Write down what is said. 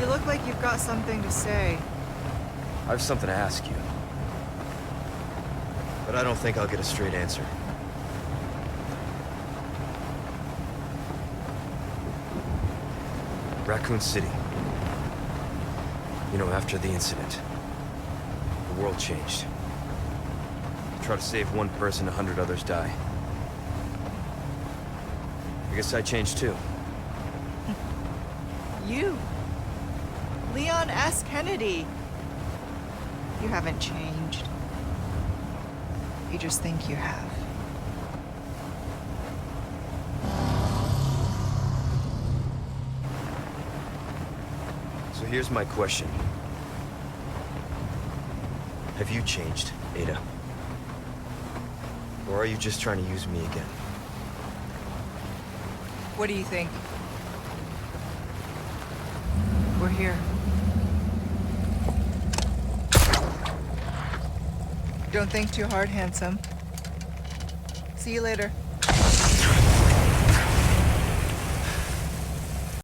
You look like you've got something to say. I have something to ask you. But I don't think I'll get a straight answer. Raccoon City. You know, after the incident, the world changed. Try to save one person, 100 others die. I guess I changed too. You? Leon S. Kennedy. You haven't changed. You just think you have. So here's my question. Have you changed, Ada? Or are you just trying to use me again? What do you think? We're here. Don't think too hard, handsome. See you later.